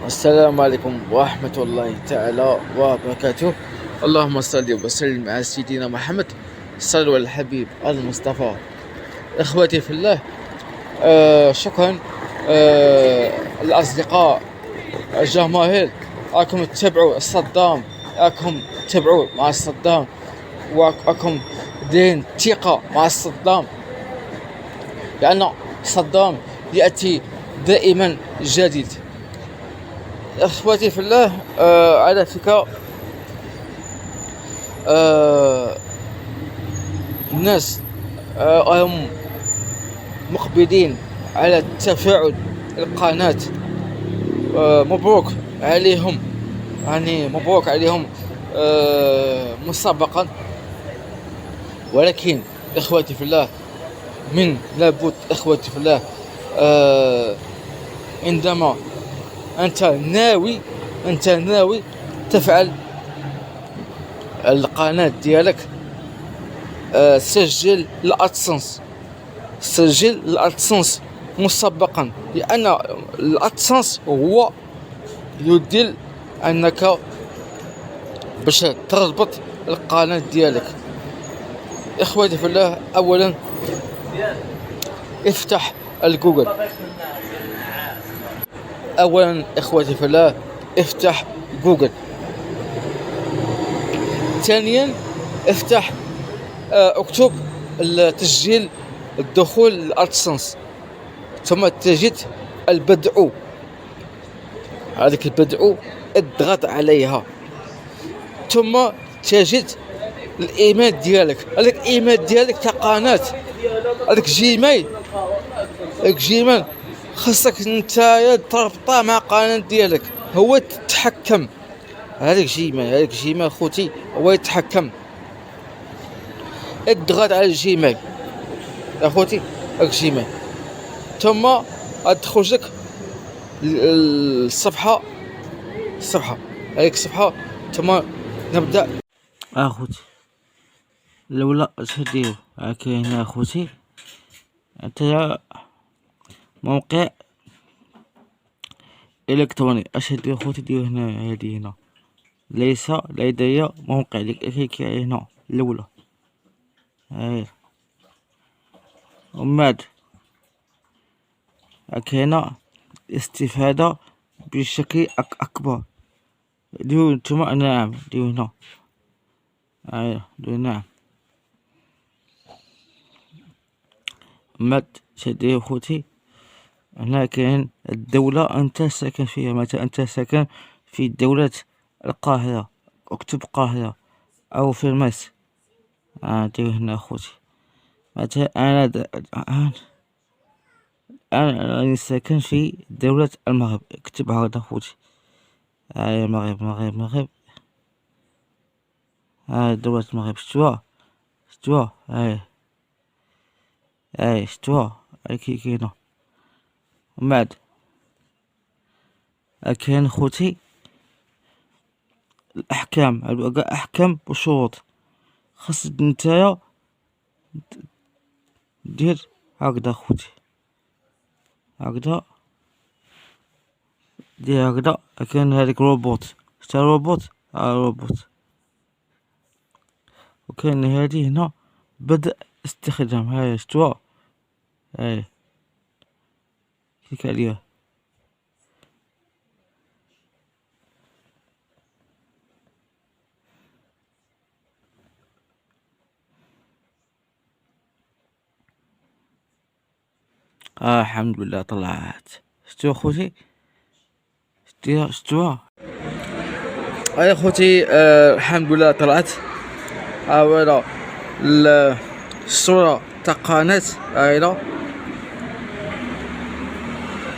السلام عليكم ورحمة الله تعالى وبركاته. اللهم صل وسلم على سيدنا محمد. صلوا على الحبيب المصطفى. إخوتي في الله، شكرا. الأصدقاء، الجماهير، راكم تتبعوا صدام، راكم تتبعوا مع صدام، وراكم دين ثقة مع صدام، لأن صدام يأتي دائما جديد. اخوتي في الله، على فكرة، الناس هم مقبلين على تفاعل القناة. مبروك عليهم، يعني مبروك عليهم مسبقا. ولكن اخوتي في الله، من لابد اخوتي في الله، عندما انت ناوي تفعل القناة ديالك، سجل الادسنس مسبقا، لان الادسنس هو يدل انك باش تربط القناة ديالك. اخوتي في الله، اولا افتح الجوجل. اخوتي في الله، افتح جوجل. ثانيا اكتب تسجيل الدخول للادسنس، ثم تجد البدء. هذيك البدء اضغط عليها، ثم تجد الايميل ديالك. هذاك الايميل ديالك تاع قناة، هذاك جيميل خاصك نتايا تربطه مع قناة ديالك، هو تتحكم. هذاك جيميل خوتي هو يتحكم. اضغط على الجيميل اخوتي، هاك جيميل، ثم ادخل لك الصفحة، هذيك الصفحة، ثم نبدأ. اخوتي لولا اش دير كاين اخوتي، انت موقع الكتروني. اش دير خوتي؟ دير هنا، هادي هنا ليس لدي موقع. كي هنا الاولى، هاي وماد هنا استفادة بشكل اكبر. ديرو نتوما نعم، ديرو هنا، هاي ديرو نعم. ماد شدير خوتي، هنا كاين الدولة انت ساكن فيها. مثلا انت ساكن في دولة القاهرة، اكتب قاهرة، او في مصر. دير هنا خوتي. مثلا انا راني ساكن في دولة المغرب، اكتب هذا خوتي. هاي المغرب، هاي دولة المغرب. شتوها هاي شتوها، هاي كاينة. ومن بعد كاين خوتي الاحكام، احكام وشروط. خاص نتايا دير هكذا خوتي، هكذا دير هكذا. كاين هذيك روبوت، شتا روبوت، روبوت. وكاين هذه هنا بدء استخدام، هاي شتوها، هاي كليك عليها. الحمد لله طلعت. شتو خوتي، شتوها يا خوتي. الحمد لله طلعت. فوالا الصورة تاع قناة، هايلا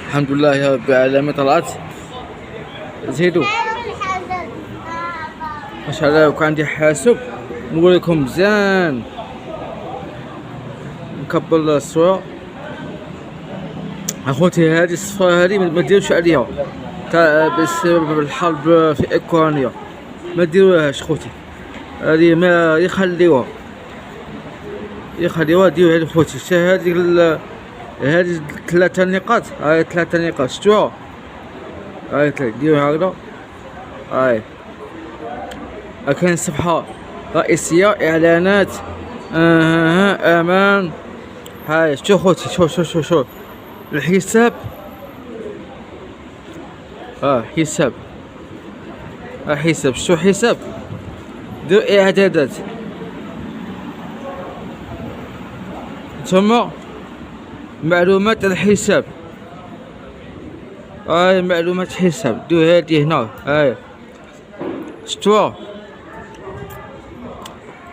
الحمد لله يا رب العالمين طلعت. زيدو ما شاء الله. وكان عندي حاسوب نقول لكم مزيان، نكبر الصورة اخوتي. هذه الصفرة هذه ما ديروش عليها بسبب الحرب في اوكرانيا، ما ديروهاش خوتي. هذه ما يخليوها ديروا هذه خوتي. هذه 3 نقاط، هاي 3 نقاط شتوها. هاي ديروا هكذا. هاي كاين صفحة رئيسية اعلانات امان. هاي شوف خوتي، شوف الحساب. حساب، حساب، شو حساب، دير اعدادات ثم معلومات الحساب. هاي معلومات حساب، دو هادي هنا. هاي شتوها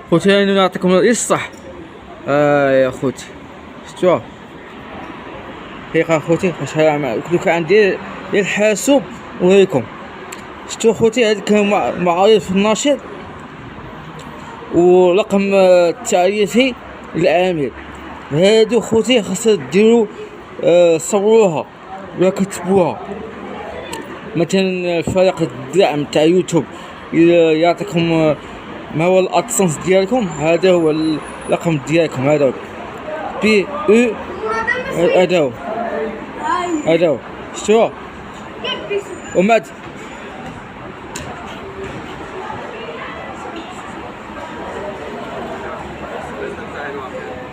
خوتي، انا نعطيكم الصح. يا خوتي شتوها دقيقة خوتي، باش دوكا عندي الحاسوب وريكم. شتو خوتي، هاد كان معارض في الناشر ورقم التعريفي للعامل. هادو خوتي خاصها ديرو صوروها ولا كتبوها. مثلا فريق الدعم تاع يوتيوب يعطيكم ما هو الادسنس ديالكم، هذا هو الرقم ديالكم، هذا بي او، هذا هو شتو. ومات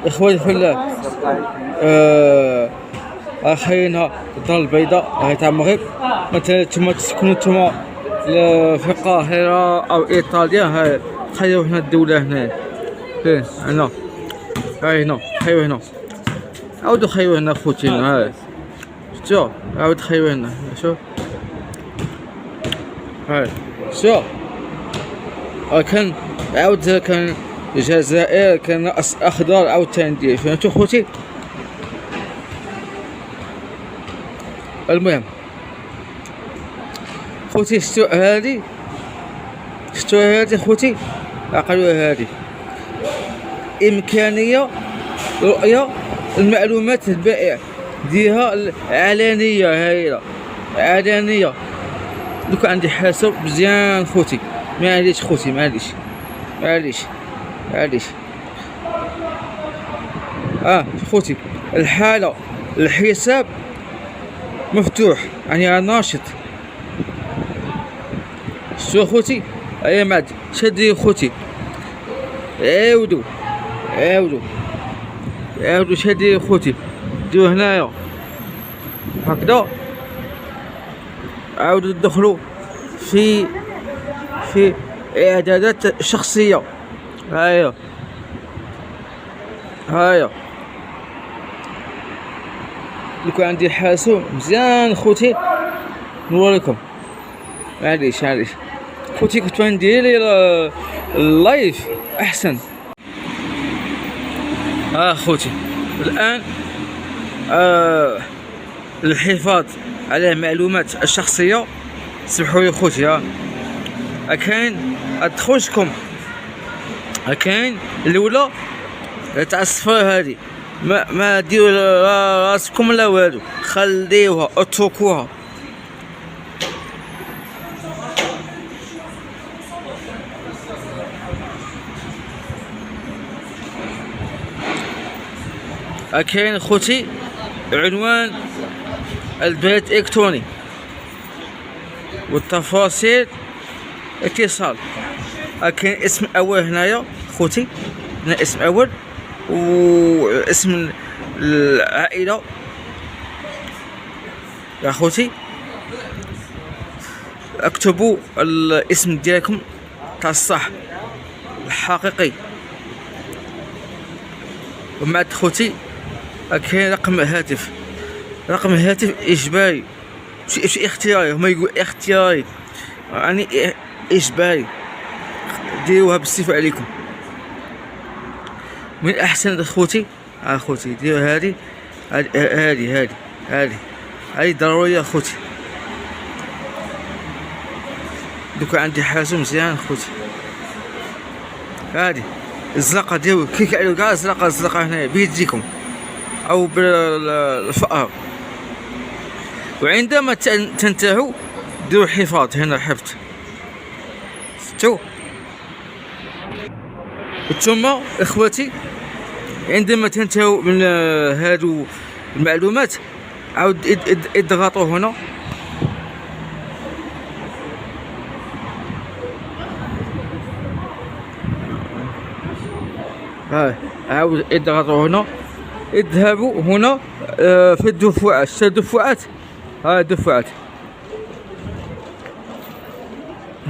اخواني في الله، خلينا الدار البيضاء هاي تاع المغرب. مثلا نتوما تسكنوا نتوما في القاهرة او ايطاليا، هاي خليو هنا الدولة هنا، فين هنا، هاي هنا خليو هنا، عاودو خليو هنا خوتي. هاي شتو عاود خليو هنا، شوف هاي شوف. كان عاود كان الجزائر، كان اخضر عاود تندير، فهمتو خوتي. المهم خوتي شتو هادي، خوتي عقلوا هادي إمكانية رؤية المعلومات البائع ديها علانية. هاي علانية. دوكا عندي حاسب مزيان خوتي، معليش خوتي، معليش خوتي. الحالة الحساب مفتوح، يعني ناشط. شو خوتي، ايا ماد شدي خوتي، عاودو شدي خوتي، ديو هنايا هكذا. عاودوا تدخلوا في اعدادات شخصية. هايا دوكا عندي حاسوب مزيان خوتي، نوريكم. معليش خوتي، كنت ندير لي اللايف احسن. خوتي الان الحفاظ على المعلومات الشخصية. سمحوا لي خوتي، كاين ادخلكم، كاين الاولى تاع الصفر هذه، ما ديروا راسكم لا والو، خليوها اتركوها. كاين خوتي عنوان البريد الالكتروني والتفاصيل اتصال. كاين اسم اول هنايا خوتي، هنا اسم اول واسم العائلة يا خوتي. اكتبوا الاسم ديالكم تاع الصح الحقيقي. ومن بعد خوتي كاين رقم هاتف اجباري، ماشي اختياري، هما يقول اختياري يعني اجباري، ديروها بالصفة عليكم. من الاحسن خوتي خوتي ديروا هذه ضرورية خوتي. دوكا عندي حاسوب مزيان خوتي، هذه الزرقاء ديروا كليك عليو كاع الزرقاء هنايا بيديكم او بالفأر. وعندما تنتهوا ديروا حفاظ هنا، حفظ ثم اخوتي عندما تنتهوا من هادو المعلومات عاود اضغطوا هنا عاود اضغطوا هنا، اذهبوا هنا في الدفعات، الدفعات، دفعات،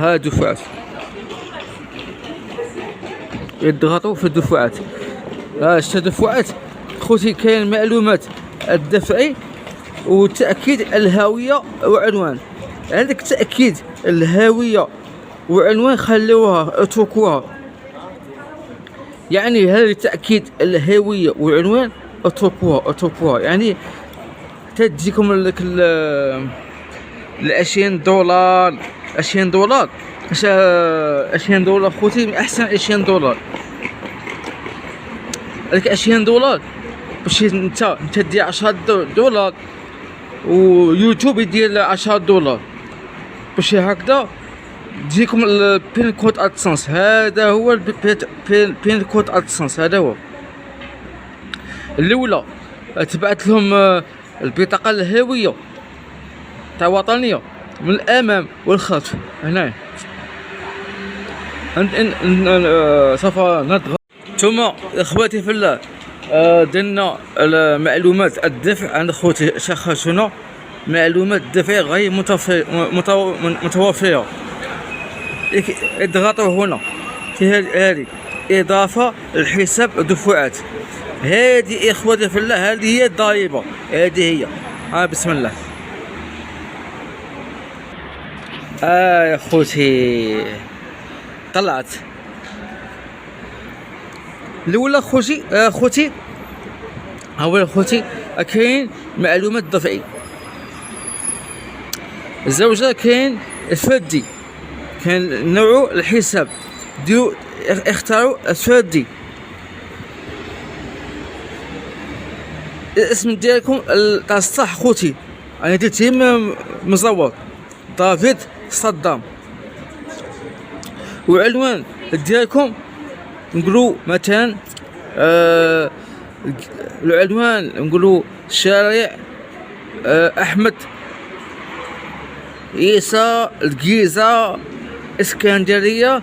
دفعات، يضغطوا في الدفعات. الدفعات خوتي كاين معلومات الدفعي وتأكيد الهوية وعنوان. عندك تأكيد الهوية وعنوان خلوها اتركوها، يعني هذا تأكيد الهوية والعنوان اتركوها يعني تجيكم لك $20 $20 $20 خوتي من احسن $20 لك $20 باش انت دير $10 ويوتيوب يدير $10 باش هكذا تجيكم البين كود ادسنس. هذا هو البين كود ادسنس، هذا هو. الاولى تبعت لهم البطاقه الهويه تاع وطنيه من الامام والخلف هنا. سوف نضغط. ثم اخواتي في الله درنا معلومات الدفع عند خوتي شخصنا، معلومات الدفع غير متوفره. اضغطوا هنا في هذه اضافه الحساب دفعات. هذه اخواتي في الله هذه هي الضريبه، هذه هي. بسم الله. يا خوتي طلعت الاولى خوتي اولا خوتي كاين معلومات دفعي. الزوجه كاين الفردي، كان نوع الحساب ديروا اختاروا الفردي. الاسم ديالكم تاع الصح خوتي انا درت مزور دافيد صدام. وعنوان ديالكم نقولوا مثلا العنوان نقولوا شارع احمد عيسى الجيزة اسكندرية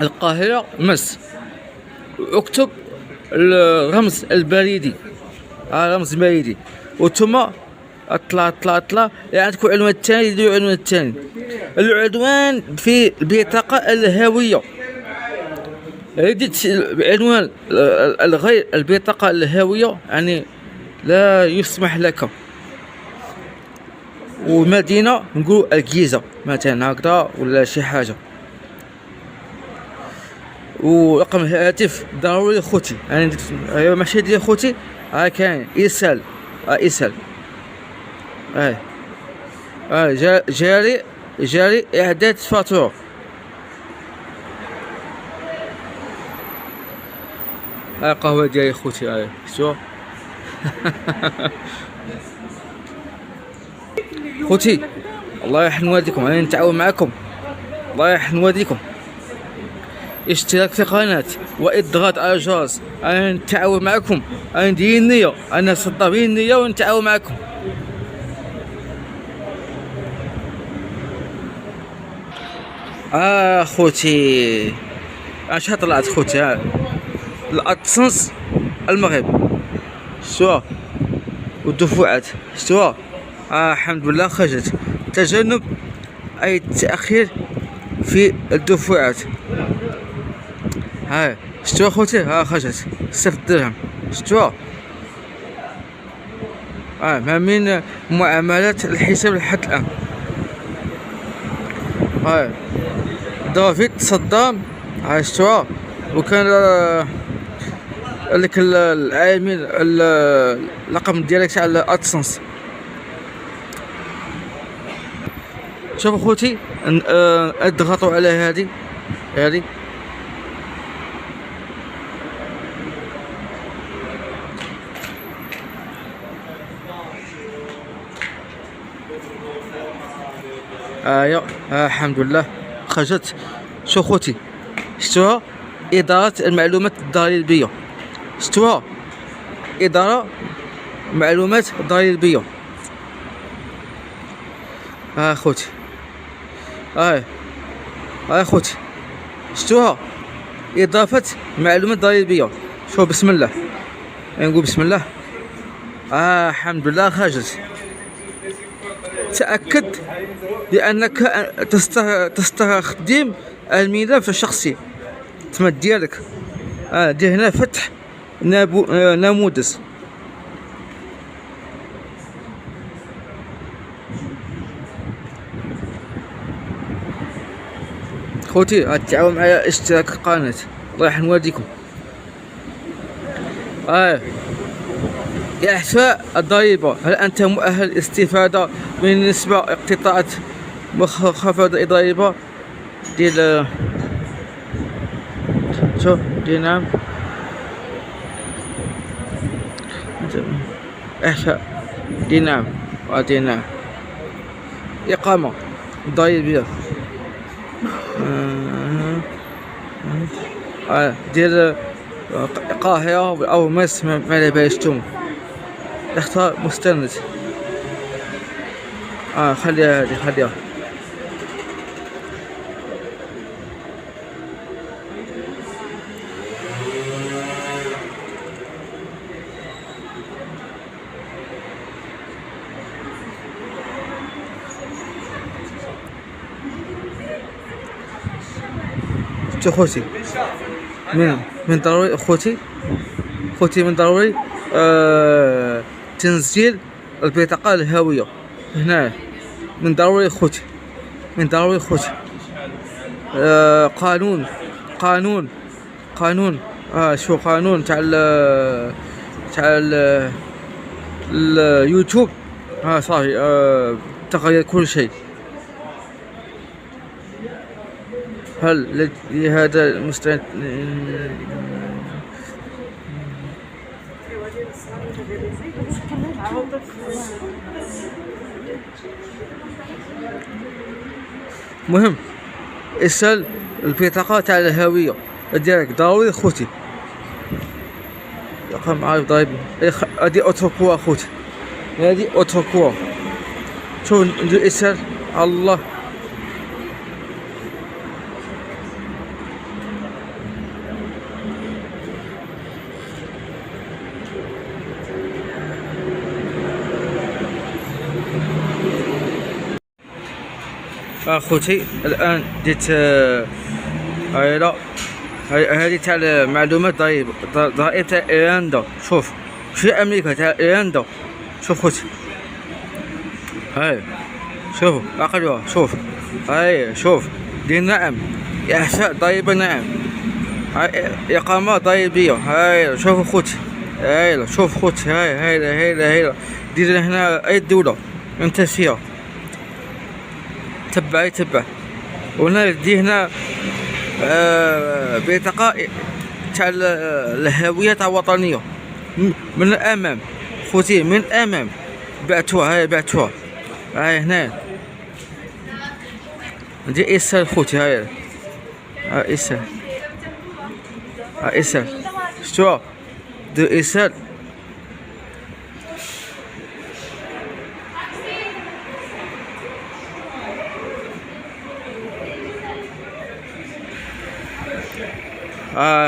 القاهرة مصر. اكتب الرمز البريدي، رمز بريدي. وثم اطلع يعني عندكم العنوان الثاني، ديروا العنوان الثاني. العنوان في البطاقة الهوية، رديت عنوان الغير البطاقة الهوية يعني لا يسمح لك. ومدينة نقول الجيزة مثلا هكذا ولا شي حاجة. ورقم الهاتف ضروري خوتي يعني ماشي ديال خوتي. كاين إرسال إرسال جاري إعداد فاتورة. قهوة ديالي خوتي شو خوتي الله يحن والديكم، انا نتعاون معكم، الله يحن والديكم. اشتراك في القناة واضغاط على الجرس، انا نتعاون معكم، انا ندير النية، انا صدامين النية ونتعاون معكم. خوتي اش طلعت خوتي الادسنس المغرب شتوها والدفعات شتوها. الحمد لله خرجت. تجنب اي تاخير في الدفعات. شتوها خوتي خرجت 0 درهم شتوها. ما من معاملات الحساب لحد الان. دافيد صدام شتوها. وكان لك العامل الرقم ديالك تاع الادسنس. شوفوا خوتي اضغطوا على هذه الحمد لله خرجت. شو خوتي شتوها إدارة المعلومات الضريبية، شتوها إدارة معلومات ضريبية. خوتي هاي خوتي شفتوها إضافة معلومات ضريبية. شوف بسم الله، نقول بسم الله. الحمد لله خرجت. تأكد بأنك تستخدم الملف الشخصي تما ديالك. دير هنا فتح نموذج. خوتي غتعاون معايا اشتراك القناة، الله يرحم والديكم. إعفاء الضريبة. هل أنت مؤهل للاستفادة من نسبة اقتطاعات مخفضة الضريبة؟ ديال شوف ديال نعم. إعفاء ديال نعم ديال نعم. إقامة ضريبية ديال القاهرة أو مصر، ما على باليش نتوما. اختار مستند. خليها هادي خليها. شو خوتي من ضروري خوتي من ضروري تنزيل البطاقة الهوية هنا. من ضروري خوتي من ضروري خوتي. قانون شو قانون تاع اليوتيوب. صافي تغير كل شيء. هل لهذا المستند مهم ارسال البطاقة تاع الهوية ديالك ضروري خوتي. رقم عارف ضريبي. هادي اتركوها خوتي، هادي اتركوها. شوف ندير ارسال. الله اخوتي الان ديت هذه تاع معلومات ضريبة تاع ايرلندا. شوف في امريكا تاع ايرلندا. شوف خوتي هاي شوفوا عقلوها. شوف هاي شوف دي نعم. احساء ضريبة نعم. هاي اقامة ضريبية. هاي شوفوا خوتي. هاي شوف خوتي. هاي دير هنا اي دولة انت فيها. تبع وهنا دي هنا بطاقة تاع الهوية تاع الوطنية من الأمام خوتي. من الأمام بعتوها. بعتوها هنا. ندير إرسال خوتي. هاي إرسال شتوها. دير إرسال.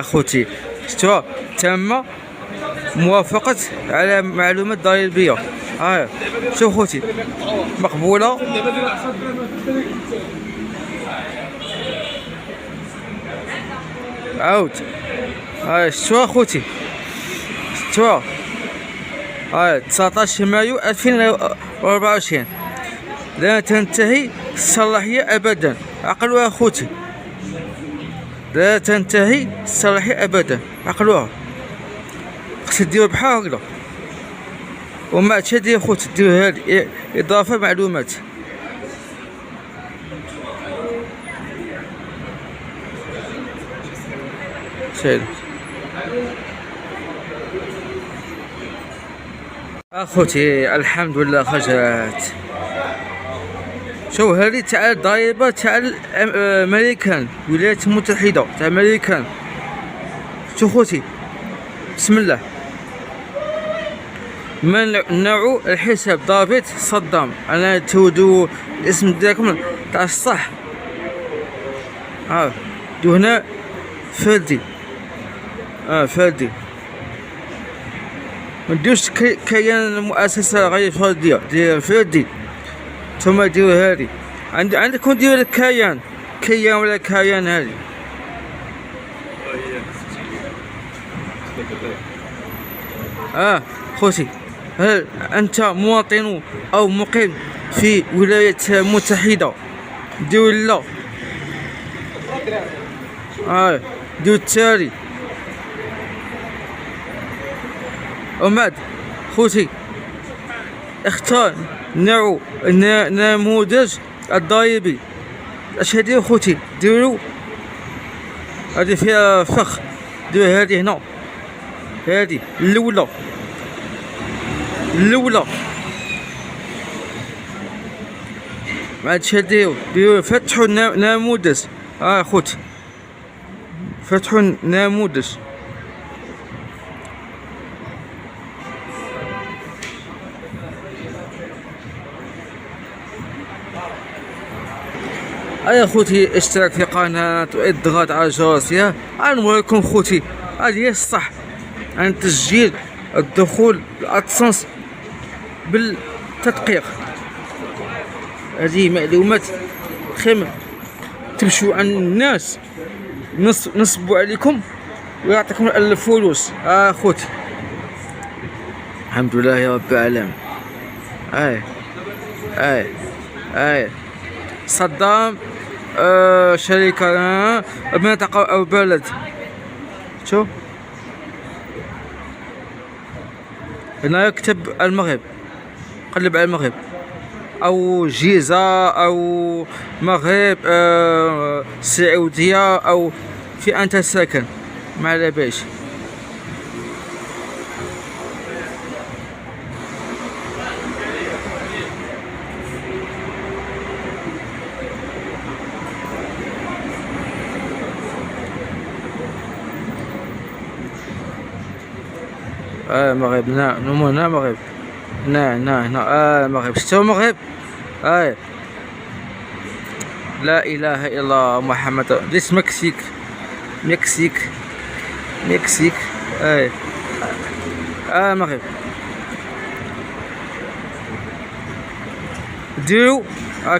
خوتي شتوها تم موافقة على معلومات ضريبية. شوف خوتي مقبولة. عاود شتوها خوتي. شتوها 19 مايو 2024. لا تنتهي الصلاحية أبدا. عقلوها خوتي. لا تنتهي الصلاحية أبدا. عقلوها. خصك ديرو بحال هكذا. وما عادش دير خوتي دير هاد إضافة معلومات. سهل اخوتي الحمد لله خرجت. شوف هذه تاع الضريبة تاع الامريكان الولايات المتحدة تاع الامريكان. شوف خوتي بسم الله. منع الحساب ضابط صدام. انا تودو الاسم ديالكم تاع الصح. دو هنا فردي. فردي. ما ديروش كيان مؤسسة غير فردية، دير فردي. ثم ديرو هادي عندكم ديرو الكيان، كيان ولا كيان هادي. خوتي، هل أنت مواطن أو مقيم في ولايات متحدة؟ ديرو لا. ديرو التالي. وماد خوتي اختار نوع نموذج الضريبي. اش هادي خوتي؟ ديرو هادي فيها فخ، ديرو هادي هنا، هادي الأولى. معادش ديرو فتحوا نموذج. خوتي فتحوا نموذج. خوتي اشترك في قناة واضغط على الجرس. نوريكم خوتي، هذه هي الصح عن تسجيل الدخول الادسنس بالتدقيق. هذه معلومات خيمة تمشوا عن الناس نصبوا عليكم ويعطيكم الفلوس. خوتي الحمد لله يا رب العالمين. صدام شركة منطقة أو بلد. شو هنا يكتب المغرب، قلب على المغرب أو جيزة أو مغرب السعودية أو في أنت ساكن، ما على باليش. مغرب. هنا مغرب. هنا مغرب. شتو مغرب. لا اله الا الله محمد. ديس مكسيك. مغرب. ديرو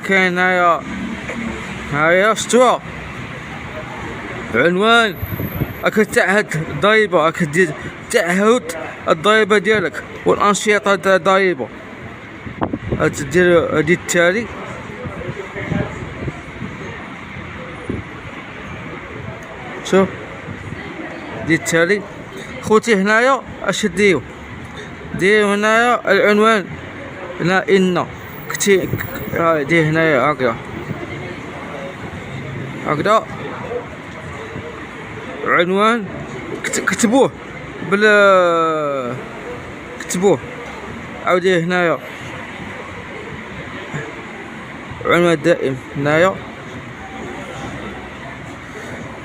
كاين هنايا شتو عنوان. تعهد الضريبة، دير تعهد الضريبة ديالك والأنشطة الضريبة. دير هادي التالي. شوف دير التالي خوتي. هنايا اش ديرو هنايا العنوان. هنا إن كتي دير هنايا هكذا عنوان. كتبوه كتبوه. عاودي هنايا عنوان دائم. هنايا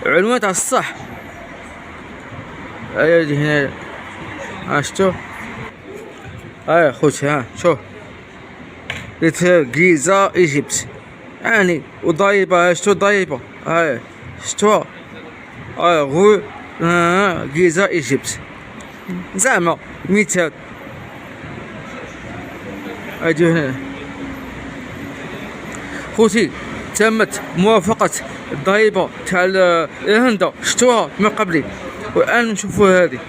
عنوان تاع الصح. هادي هنايا. شتو خوتي. شوف جيزة ايجيبت يعني وضريبة. شتو ضريبة. شتو غو جيزة ايجيبت زعما مثال. اجي هنا خوتي. تمت موافقة الضريبة تاع الهند. شتوها من قبلي والآن نشوفوا هذه.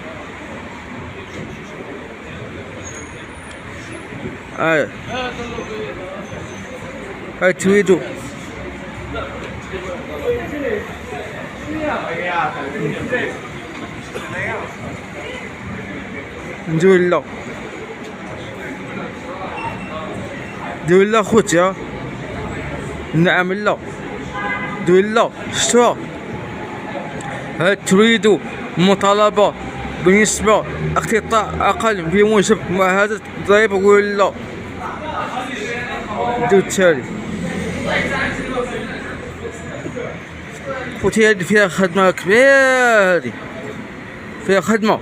تريدوا ندير لا خوتي. نعم لا. دير لا. شتوها. تريد مطالبة بنسبة اقتطاع أقل بموجب معاهدة الضريبة. قول لا. دير التالي خوتي. هادي فيها خدمة كبيرة. هادي فيها خدمة.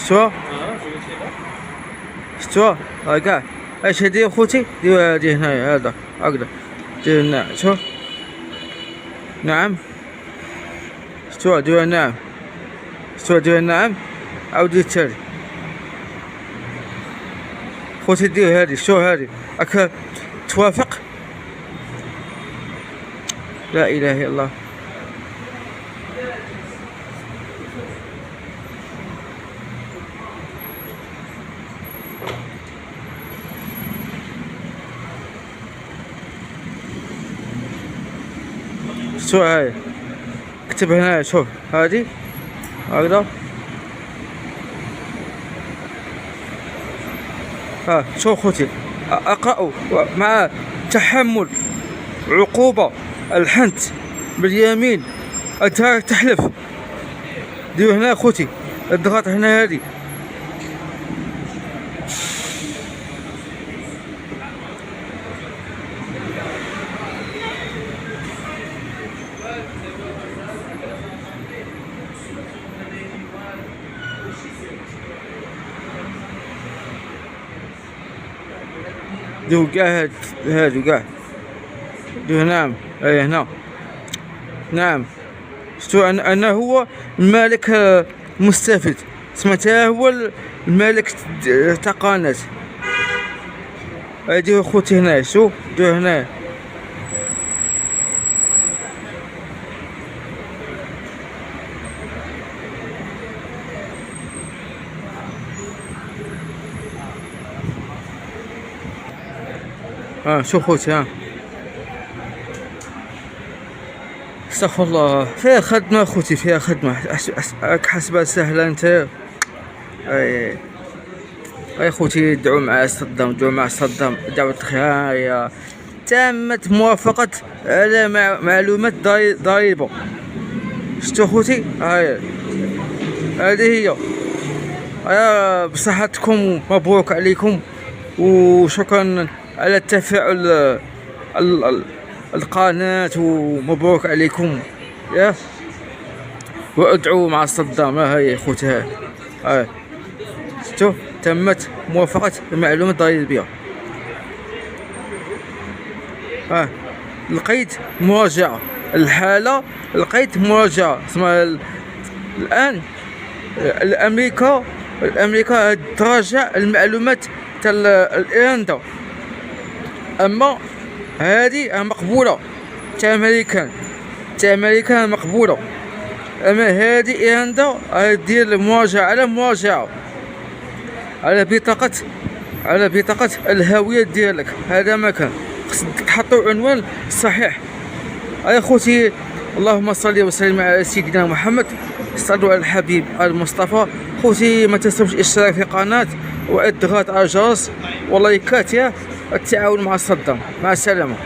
شتوها شتوها كاع. اش هادي اخوتي دير هادي هنايا هذا هكذا دير هنا شوف. نعم شتوها دير نعم شتوها دير نعم عاودي التالي خوتي دير هادي شتو هادي راك توافق. لا اله الا الله. شو هاي اكتب هنا شوف هادي هكذا. شوف خوتي اقرأوا مع تحمل عقوبة الحنت باليمين تحلف. ديروا هنا خوتي الضغط هنا هادي ديروا كاع هادو كاع ديروا. نعم اي هنا نعم شتو انا هو المالك مستفيد سمعتها هو المالك تاع قناة. ديروا خوتي هنا شو ديروا هنا شوف خوتي استغفر الله. فيها خدمة خوتي فيها خدمة راك حاسبها سهلة انت. اي خوتي دعوا مع صدام دعوا مع صدام دعوة الخير تامة موافقة على معلومات ضريبة. شتو خوتي هذه هي بصحتكم مبروك عليكم وشكرا على التفاعل القناة ومبروك عليكم يا. وادعوا مع صدام. هاي خوتي هاي شتو تمت موافقة المعلومات الضريبية. لقيت مراجعة الحالة لقيت مراجعة اسمها الآن الأمريكا تراجع المعلومات تاع الإيرلندا. أما هذه مقبولة تاع أمريكان مقبولة. أما هذه إيرلندا دير مراجعة على مراجعة على بطاقة الهوية ديالك. هذا مكان خصك تحطوا عنوان صحيح. يا خوتي اللهم صل وسلم على سيدنا محمد. صلوا على الحبيب المصطفى. خوتي ما تنسوش الاشتراك في القناة وإضغاط على الجرس ولايكات. التعاون مع صدام. مع السلامة.